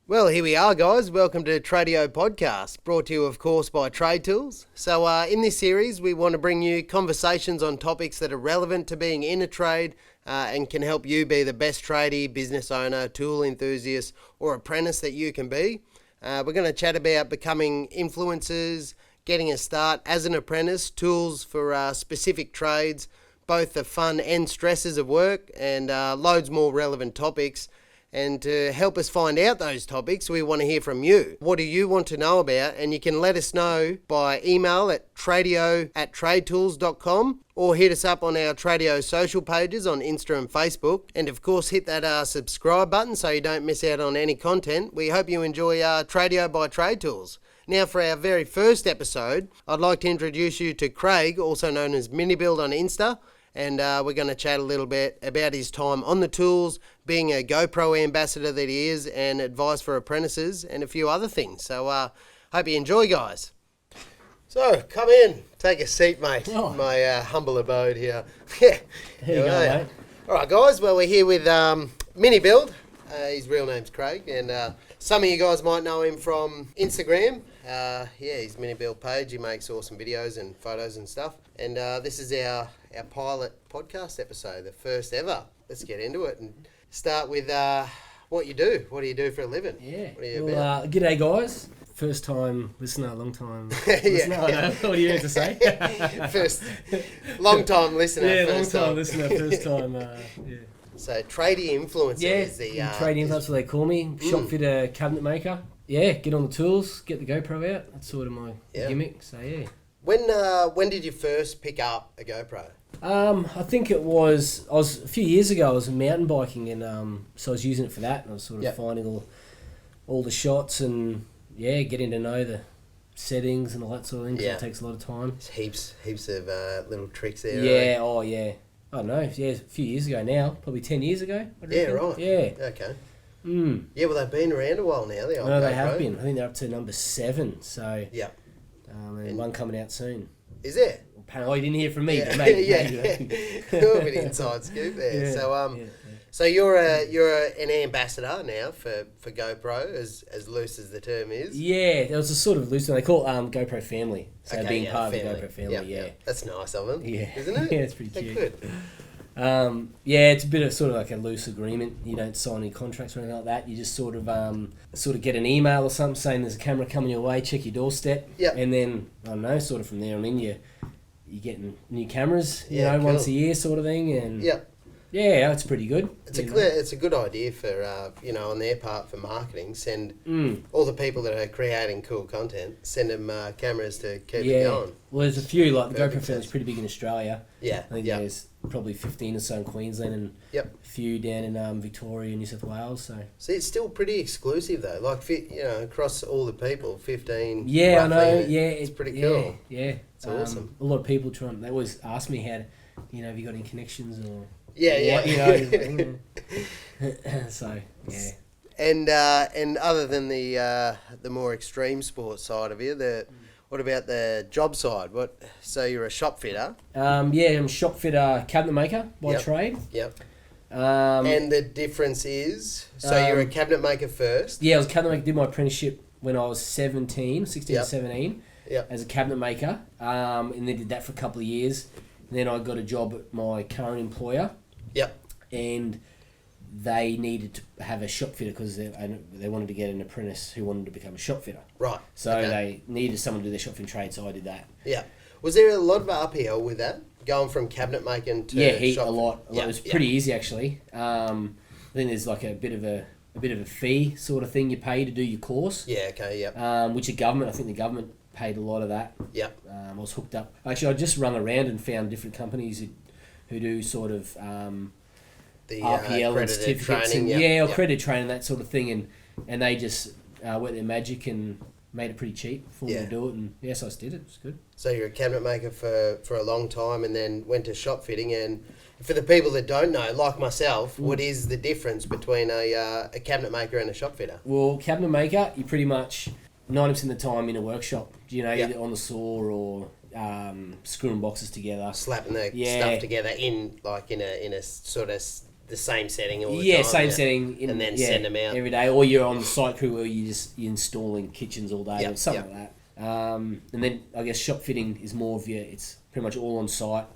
Well, here we are, guys. Welcome to Tradie Podcast, brought to you, of course, by TradeTools. So in this series, we want to bring you conversations on topics that are relevant to being in a trade and can help you be the best tradie, business owner, tool enthusiast, or apprentice that you can be. We're going to chat about becoming influencers, getting a start as an apprentice, tools for specific trades, both the fun and stresses of work, and loads more relevant topics. And to help us find out those topics, we want to hear from you. What do you want to know about? And you can let us know by email at tradio@tradetools.com or hit us up on our Tradio social pages on Insta and Facebook. And of course, hit that subscribe button so you don't miss out on any content. We hope you enjoy Tradio by TradeTools. Now for our very first episode, I'd like to introduce you to Craig, also known as MiniBuild on Insta. And we're going to chat a little bit about his time on the tools, being a GoPro ambassador that he is, and advice for apprentices, and a few other things. So hope you enjoy, guys. So come in, take a seat, mate. Oh. My humble abode here. Yeah. Here you go, mate. All right, guys. Well, we're here with MiniBuild. His real name's Craig, and some of you guys might know him from Instagram. His MiniBuild page. He makes awesome videos and photos and stuff. And this is our pilot podcast episode, the first ever. Let's get into it and start with what you do. What do you do for a living? Yeah. What are you about? G'day, guys. First time listener, long time listener. I know. What do you have to say? First, long time listener. Yeah, long first time listener, first time. Yeah. So, tradie influencer is the... trading, that's what they call me. Shopfitter cabinet maker. Yeah, get on the tools, get the GoPro out. That's sort of my gimmick, so yeah. When did you first pick up a GoPro? I think I was a few years ago. I was mountain biking, and so I was using it for that. And I was sort of finding all the shots and getting to know the settings and all that sort of thing. 'Cause it takes a lot of time. There's heaps of little tricks there. Yeah. Right? Oh yeah. I don't know. Yeah, a few years ago now. Probably 10 years ago. I Yeah. reckon. Right. Yeah. Okay. Mm. Yeah. Well, they've been around a while now. The old No, they GoPro. have been. I think they're up to number 7. So. Yeah. And one coming out soon. Is there? Oh, you didn't hear from me, Yeah. but maybe. Yeah. maybe. A little bit inside scoop there. Yeah. So So you're an ambassador now for GoPro, as loose as the term is. Yeah, there was a sort of loose one. They call it GoPro family. So Okay, being part family. of the GoPro family, yeah. That's nice of them, Yeah. isn't it? Yeah, it's pretty They're cute. good. It's a bit of sort of like a loose agreement. You don't sign any contracts or anything like that. You just sort of get an email or something saying there's a camera coming your way, check your doorstep. Yep. And then, I don't know, sort of from there on in, you're getting new cameras, Yeah, cool. once a year sort of thing. And yeah, it's pretty good. It's a good idea for on their part for marketing. Send all the people that are creating cool content. Send them cameras to keep it going. Well, there's a few like the Perfect GoPro family's pretty big in Australia. Yeah, I think there's probably 15 or so in Queensland and a few down in Victoria, New South Wales. So it's still pretty exclusive though. Like across all the people, 15. Yeah, roughly, I know. it's pretty cool. Yeah, it's awesome. A lot of people they always ask me how, have you got any connections or. Yeah. So yeah. And other than the more extreme sports side of you, what about the job side? So you're a shop fitter? I'm a shop fitter cabinet maker by trade. Yep. And the difference is, you're a cabinet maker first? Yeah, I was a cabinet maker. Did my apprenticeship when I was 16 or 17 as a cabinet maker, and then did that for a couple of years. And then I got a job at my current employer. Yep. And they needed to have a shop fitter because they wanted to get an apprentice who wanted to become a shop fitter. Right. So they needed someone to do their shop fitting trade, so I did that. Yeah. Was there a lot of uphill with that, going from cabinet making to shop a lot. It was pretty easy actually. I think there's like a bit of a fee sort of thing you pay to do your course. Yeah. Okay. Yep. Which I think the government paid a lot of that. Yep. I was hooked up. Actually, I just run around and found different companies who do sort of the RPL and certificates training, and accredited training, that sort of thing, and they just worked their magic and made it pretty cheap for me to do it, and so I just did it. It's good. So you're a cabinet maker for a long time, and then went to shop fitting. And for the people that don't know, like myself, what is the difference between a cabinet maker and a shop fitter? Well, cabinet maker, you pretty much 90% of the time in a workshop, either on the saw or screwing boxes together, slapping the stuff together in a sort of the same setting all the time. Yeah, same setting. And then send them out. every day. Or you're on the site crew where you're installing kitchens all day or something like that. And then I guess shop fitting is more of it's pretty much all on site.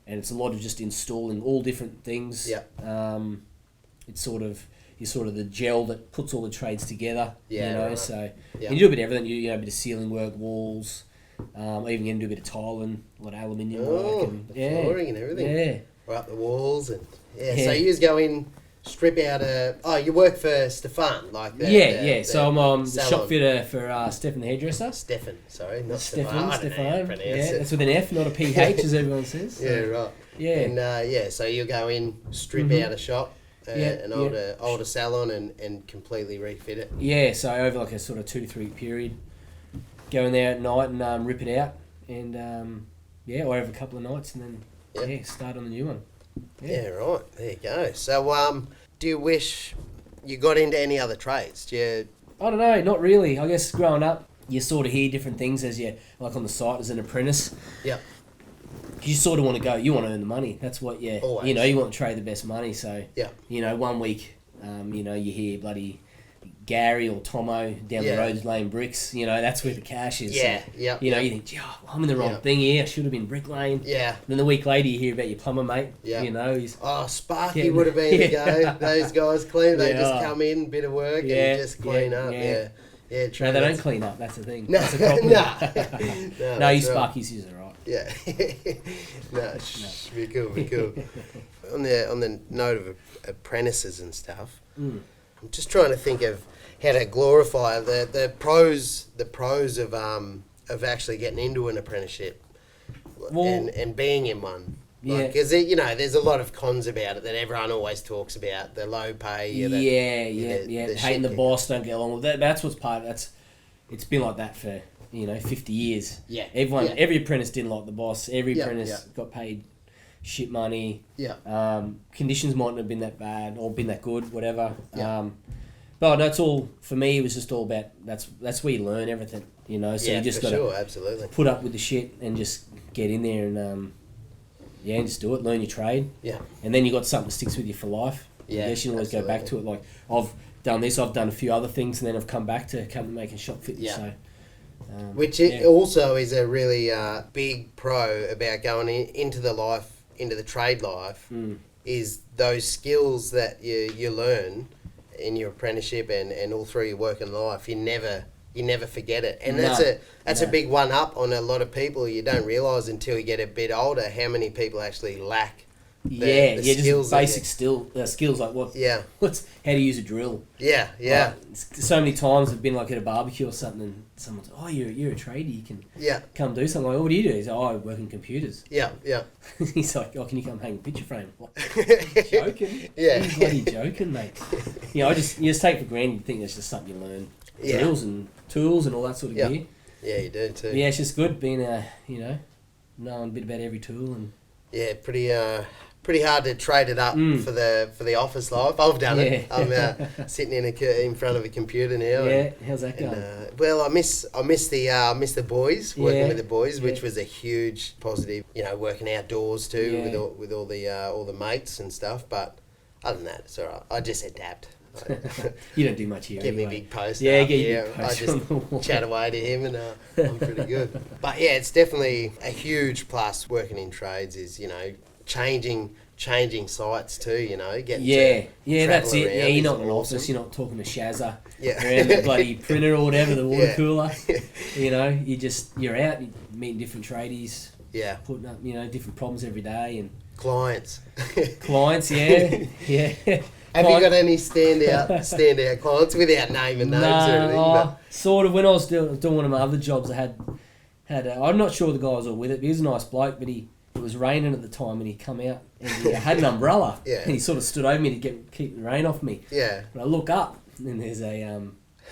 And it's a lot of just installing all different things. It's sort of... You're sort of the gel that puts all the trades together, right. So you do a bit of everything. You know, a bit of ceiling work, walls, even going to do a bit of tiling, a lot of aluminium work, and flooring and everything. Yeah, right up the walls and So you just go in, strip out you work for Stefan, like So I'm the shop fitter for Stefan the hairdresser. Stefan, sorry, not Stefan. Stefan. That's with an F, not a PH, as everyone says. So. Yeah, right. Yeah, and so you go in, strip out a shop. An older salon and completely refit it. Yeah, so over like a sort of 2 to 3 week period, go in there at night and rip it out, and or over a couple of nights, and then start on the new one. Yeah, right. There you go. So, do you wish you got into any other trades? I don't know, not really. I guess growing up, you sort of hear different things as you like on the site as an apprentice. Yeah. You sort of want to go. You want to earn the money. That's what you want to trade the best money. So 1 week, you hear bloody Gary or Tomo down the road laying bricks. That's where the cash is. Yeah, so, you think, I'm in the wrong thing here. I should have been bricklaying. Yeah. And then the week later, you hear about your plumber mate. Yeah. He's Sparky would have been the go. Those guys clean. They just come in, bit of work, and just clean up. Yeah. Yeah, true. No, they don't clean up. That's the thing. No, that's the problem. No, you Sparky's usually right. Yeah. Be cool. On the note of apprentices and stuff, I'm just trying to think of how to glorify the pros of actually getting into an apprenticeship and being in one. Because there's a lot of cons about it that everyone always talks about, the low pay. Hating the boss, don't get along with that. That's what's part of that's. It's been like that for 50 years. Yeah. Every apprentice didn't like the boss. Every apprentice got paid shit money. Yeah. Conditions mightn't have been that bad or been that good, whatever. Yeah. But that's all for me. It was just all about that's where you learn everything. So you just got absolutely put up with the shit and just get in there and and just do it. Learn your trade. Yeah. And then you got something that sticks with you for life. Yeah. I guess you always go back to it. Like I've done this, I've done a few other things, and then I've come back to making shop fitting. Yeah. So, which also is a really big pro about going into the trade life, is those skills that you learn in your apprenticeship and all through your working life. You never forget it, and that's a big one up on a lot of people. You don't realise until you get a bit older how many people actually lack. The skills, just basic skills like how to use a drill. Yeah. Like, so many times I've been like at a barbecue or something, and someone's you're a tradie, you can come do something. Like, what do you do? He's like, I work in computers. Yeah. He's like, can you come hang a picture frame? What? Joking? Yeah, you're bloody joking, mate. You just take for granted. You think it's just something you learn. Drills and tools and all that sort of gear. Yeah, you do too. Yeah, it's just good being knowing a bit about every tool and. Yeah, pretty hard to trade it up for the office life. I've done it. I'm sitting in front of a computer now. Yeah, how's that going? Well, I miss the boys, working with the boys, which was a huge positive. Working outdoors too with all the mates and stuff. But other than that, it's all right. I just adapt. You don't do much here. Get me a big post. Yeah, get you a big post. I just chat away to him, and I'm pretty good. But yeah, it's definitely a huge plus working in trades. Is changing sites too. Getting that's it. Yeah, you're not in an office. You're not talking to Shazza around the bloody printer or whatever, the water cooler. You're out, you're meeting different tradies. Yeah, putting up different problems every day and clients. Yeah. Have you got any standout clients without naming names or anything? Sort of. When I was doing one of my other jobs, I had I'm not sure the guy was all with it, but he was a nice bloke, but it was raining at the time and he come out and he had an umbrella and he sort of stood over me to keep the rain off me. Yeah. But I look up and there's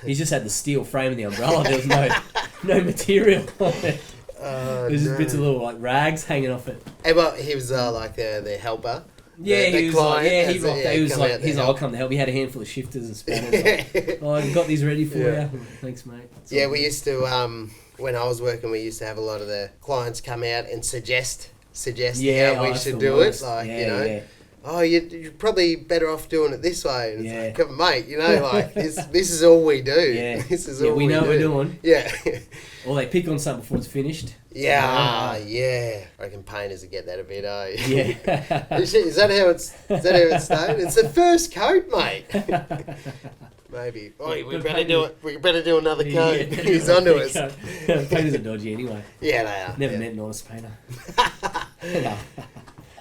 he's just had the steel frame of the umbrella. There was no material on it. There's just bits of little like rags hanging off it. Hey, well, he was like the helper. Yeah, he was like, he rocked that. He was like, I'll come to help. He had a handful of shifters and spanners. Like, I've got these ready for you. Thanks, mate. We used to, when I was working, we used to have a lot of the clients come out and suggest how we should do it. Like, oh, you're probably better off doing it this way. And Yeah. it's like, mate, you know, like, this is all we do. Yeah. This is Yeah, all we know do. what we're doing. Yeah. Or they pick on something before it's finished. Yeah, yeah. I reckon painters would get that a bit, Yeah. Is that how it's stayed? It's the first coat, mate. Maybe. Oh, we better do it. We better do another coat. Yeah, He's onto us. Painters are dodgy anyway. Yeah, they are. Never yeah. met an honest painter.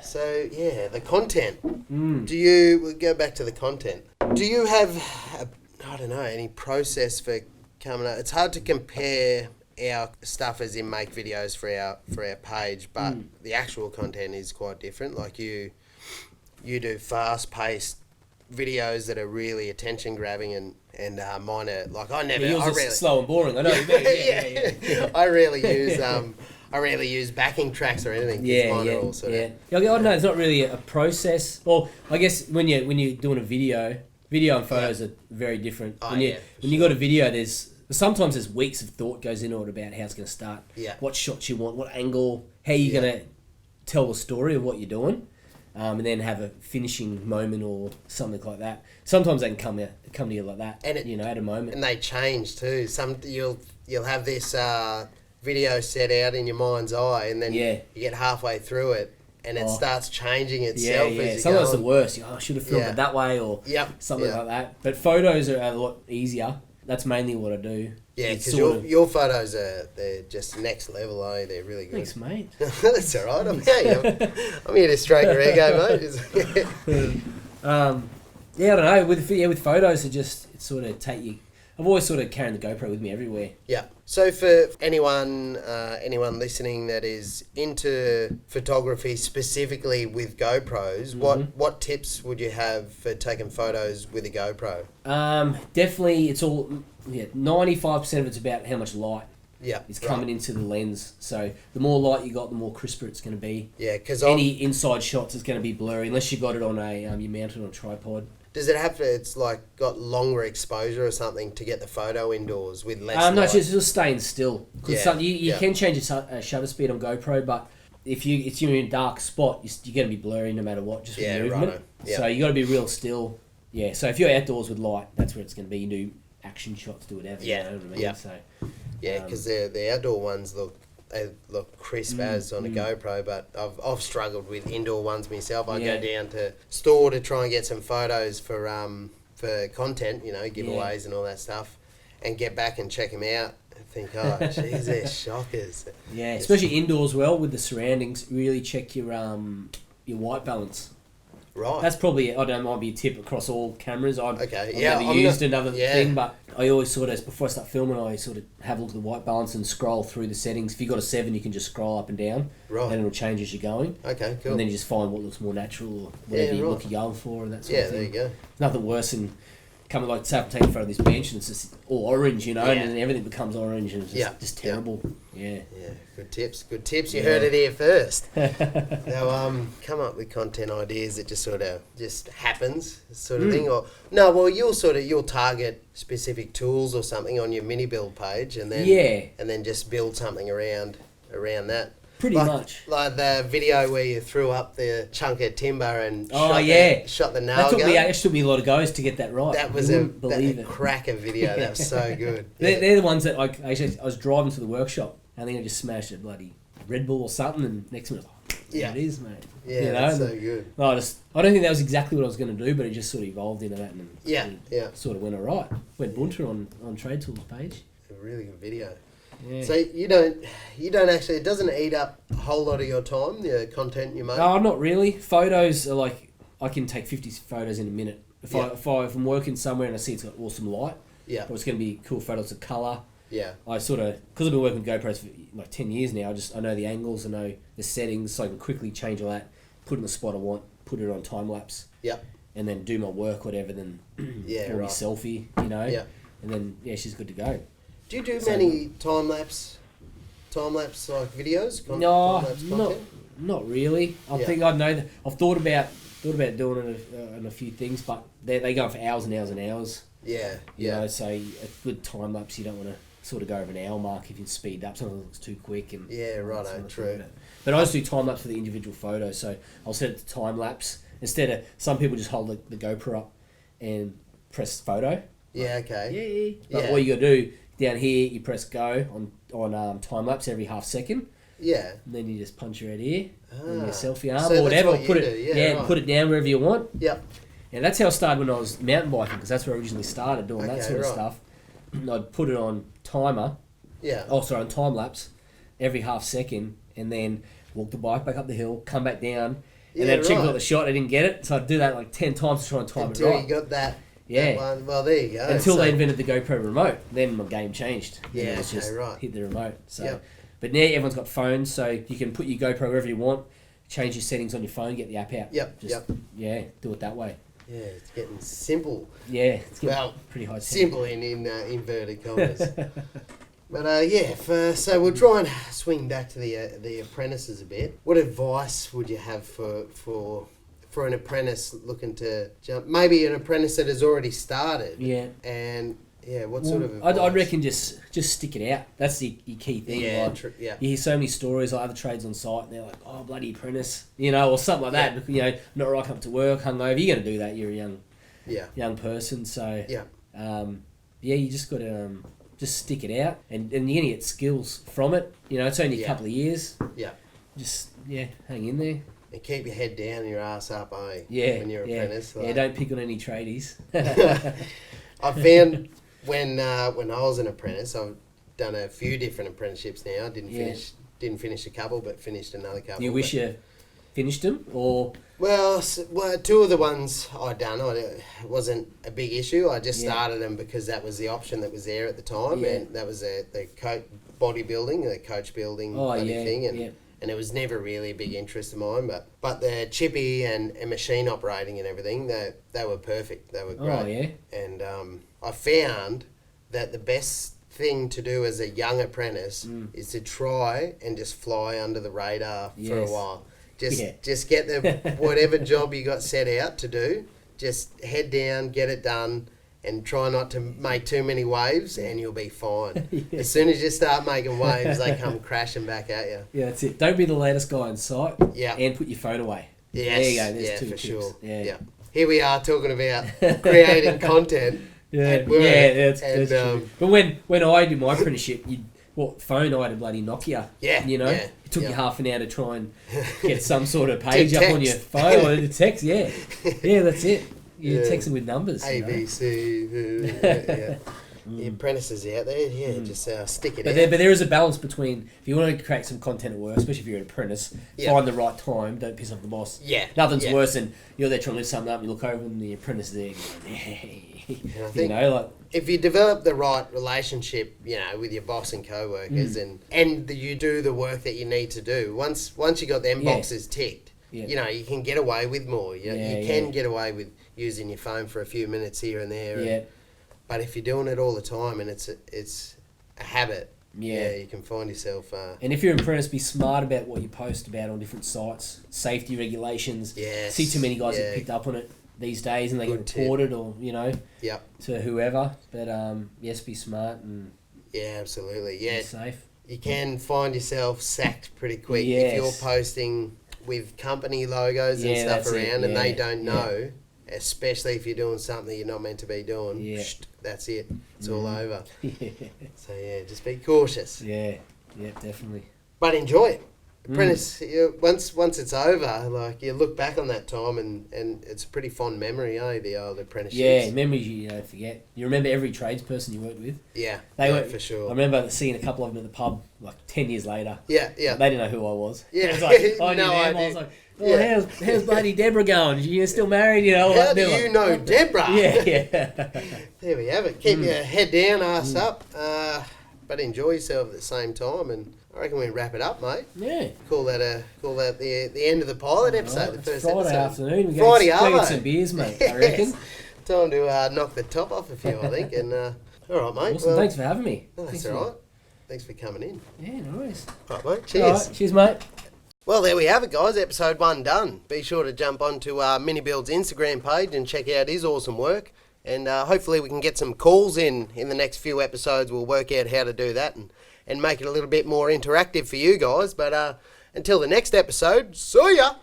So, yeah, the content. We'll go back to the content. Do you have, any process for coming up? It's hard to compare our stuff as in make videos for our page, but the actual content is quite different. Like you do fast-paced videos that are really attention-grabbing and mine are, like, slow and boring. I know what you mean. Yeah. I rarely use backing tracks or anything. Mine are all sort of... I don't know. It's not really a process. Well, I guess when you're doing a video and photos are very different. When you got a video, sometimes there's weeks of thought goes into it about how it's going to start. Yeah. What shots you want, what angle, how you're going to tell the story of what you're doing, and then have a finishing moment or something like that. Sometimes they can come to you like that, and at a moment. And they change too. You'll have this video set out in your mind's eye, and then you get halfway through it, and it starts changing itself. As sometimes the worst. I should have filmed it that way or something like that. But photos are a lot easier. That's mainly what I do. Yeah, because your photos they're just next level, They're really good. Thanks, mate. That's all right. I'm here to stroke your ego, mate. I don't know. With photos, it's sort of take you. I've always sort of carrying the GoPro with me everywhere. Yeah. So for anyone listening that is into photography specifically with GoPros, what tips would you have for taking photos with a GoPro? Definitely, it's all 95% of it's about how much light is coming into the lens. So the more light you got, the more crisper it's going to be. Yeah, because any inside shots is going to be blurry unless you got it on you mount it on a tripod. Does it have to? It's like got longer exposure or something to get the photo indoors with less light? No, it's just staying still. You can change the shutter speed on GoPro, but if you're in a dark spot, you're going to be blurry no matter what, just with movement. Right. Yeah. So you got to be real still. Yeah. So if you're outdoors with light, that's where it's going to be. You do action shots, do whatever. Yeah. You know what I mean? Yeah. So, because the outdoor ones look crisp as on a GoPro, but I've struggled with indoor ones myself. I go down to store to try and get some photos for content, giveaways and all that stuff, and get back and check them out. And think, oh, geez, they're shockers. Yeah, especially indoors, with the surroundings. Really check your white balance. Right. That's probably, might be a tip across all cameras. I've never I'm used another thing, but I always before I start filming, I sort of have a look at the white balance and scroll through the settings. If you've got a 7, you can just scroll up and down. Right. And it'll change as you're going. Okay, cool. And then you just find what looks more natural or whatever you're going for and that sort of thing. Yeah, there you go. Nothing worse than coming, like, say, I'm taking a photo of this bench and it's just all orange, and then everything becomes orange and it's just terrible. Yeah. Yeah, good tips. You heard it here first. Now, come up with content ideas that just happens, sort of thing, or you'll target specific tools or something on your MiniBuild page, and then just build something around that. Pretty much. Like the video where you threw up the chunk of timber and shot the nail gun. It took me a lot of goes to get that right. That was a cracker video. That was so good. They're the ones that I was driving to the workshop. I think I just smashed a bloody Red Bull or something, and next minute, it is, mate. Yeah, that's so good. I don't think that was exactly what I was going to do, but it just sort of evolved into that, and sort of went alright. Went bunter on TradeTools page. A really good video. Yeah. So you don't actually, it doesn't eat up a whole lot of your time, the content you make? No, not really. Photos are like, I can take 50 photos in a minute. If I'm working somewhere and I see it's got awesome light, or it's going to be cool photos of colour. Yeah. I because I've been working with GoPros for like 10 years now, I know the angles, I know the settings, so I can quickly change all that, put it in the spot I want, put it on time lapse. Yeah. And then do my work, whatever, then selfie, Yeah. And then she's good to go. Do you do many time lapse like videos? Not really. I think I know that I've thought about doing it on a few things, but they go for hours and hours and hours. Yeah. You know, so a good time lapse, you don't want to sort of go over an hour mark if you speed up. Sometimes it looks too quick. And true. But I just do time lapse for the individual photo, so I'll set it to time lapse, Instead of some people just hold the GoPro up and press photo. Yeah, okay. Yeah. But what you got to do down here, you press go on time lapse every half second. Yeah. And then you just punch your head here, and your selfie arm So or whatever. that's what Put you it, do, right. put it down wherever you want. Yep. And that's how I started when I was mountain biking, because that's where I originally started doing that sort of right. stuff. I'd put it on timer. Yeah. On time lapse every half second, and then walk the bike back up the hill, come back down, and then check out the shot. I didn't get it, so I'd do that like 10 times to try and time Until it right. you got that. Yeah. That one. Well, there you go. Until they invented the GoPro remote, then my game changed. Yeah, It was just right. hit the remote. So, Yep. But now everyone's got phones, so you can put your GoPro wherever you want, change your settings on your phone, get the app out. Yep. Yeah, do it that way. Yeah, it's getting simple. Yeah, it's getting Well, pretty high tech. simple in inverted commas. But so we'll try and swing back to the apprentices a bit. What advice would you have for an apprentice looking to jump? Maybe an apprentice that has already started. Yeah. And what sort of advice? I'd reckon just stick it out. That's the key thing. Yeah, like, yeah. You hear so many stories like other trades on site, and they're like, "Oh, bloody apprentice," or something like that. You know, not rocking up to work, hungover. You're going to do that. You're a young person, so you just got to just stick it out, and you're going to get skills from it. You know, it's only a couple of years. Yeah. Just hang in there. And keep your head down and your ass up, Yeah. when you're an apprentice. Like, don't pick on any tradies. I found when I was an apprentice, I've done a few different apprenticeships now. Didn't finish a couple, but finished another couple. You wish you finished them, or? Well, two of the ones I'd done, it wasn't a big issue. I just started them because that was the option that was there at the time, and that was the bodybuilding, the coach building thing, and it was never really a big interest of mine. But the chippy and machine operating and everything, they were perfect. They were great. Oh yeah. And I found that the best thing to do as a young apprentice is to try and just fly under the radar for a while. Just get the whatever job you got set out to do, just head down, get it done, and try not to make too many waves, and you'll be fine. As soon as you start making waves, they come crashing back at you. Yeah, that's it. Don't be the latest guy on site. Yeah. And put your phone away. Yes. There you go. There's two for tips. sure. Yeah. Here we are talking about creating content. At work, that's true. But when I did my apprenticeship, phone I had a bloody Nokia. Yeah. It took you half an hour to try and get some sort of page up on your phone or to text. Yeah, that's it. You're texting with numbers. ABC. The apprentices out there, just stick it out. But there is a balance between, if you want to create some content at work, especially if you're an apprentice, find the right time, don't piss off the boss. Yeah. Nothing's worse than you're there trying to lift something up and you look over and the apprentice is there going, I think if you develop the right relationship, with your boss and co-workers and you do the work that you need to do, once you got them boxes ticked, you can get away with more. You can get away with using your phone for a few minutes here and there. But if you're doing it all the time and it's a habit, you can find yourself... and if you're an apprentice, be smart about what you post about on different sites. Safety regulations. Yes. See too many guys get picked up on it these days and they get reported or, to whoever. But, yes, be smart and... Yeah, absolutely. Yeah. Be safe. You can find yourself sacked pretty quick if you're posting with company logos and stuff around and they don't know... Especially if you're doing something you're not meant to be doing, that's it. It's all over. So just be cautious. Yeah, definitely. But enjoy it. Apprentice, once it's over, you look back on that time and it's a pretty fond memory, the old apprenticeships. Yeah, memories you don't forget. You remember every tradesperson you worked with. Yeah, for sure. I remember seeing a couple of them at the pub 10 years later. Yeah. They didn't know who I was. Yeah, it was like, I no idea. I was like, how's bloody Deborah going? You still married? How do you know Deborah? Yeah. There we have it. Keep your head down, ass up, but enjoy yourself at the same time. And I reckon we wrap it up, mate. Yeah. Call that the end of the pilot episode, the first Friday episode. Afternoon. We're going to get some beers, mate. I reckon. Time to knock the top off a few, I think. And all right, mate. Awesome. Thanks for having me. No, that's all right. Thanks for coming in. Yeah, no worries. All right, mate. Cheers. All right. Cheers, mate. Well, there we have it, guys. Episode 1 done. Be sure to jump onto MiniBuild's Instagram page and check out his awesome work. And hopefully we can get some calls in the next few episodes. We'll work out how to do that and make it a little bit more interactive for you guys. But until the next episode, see ya!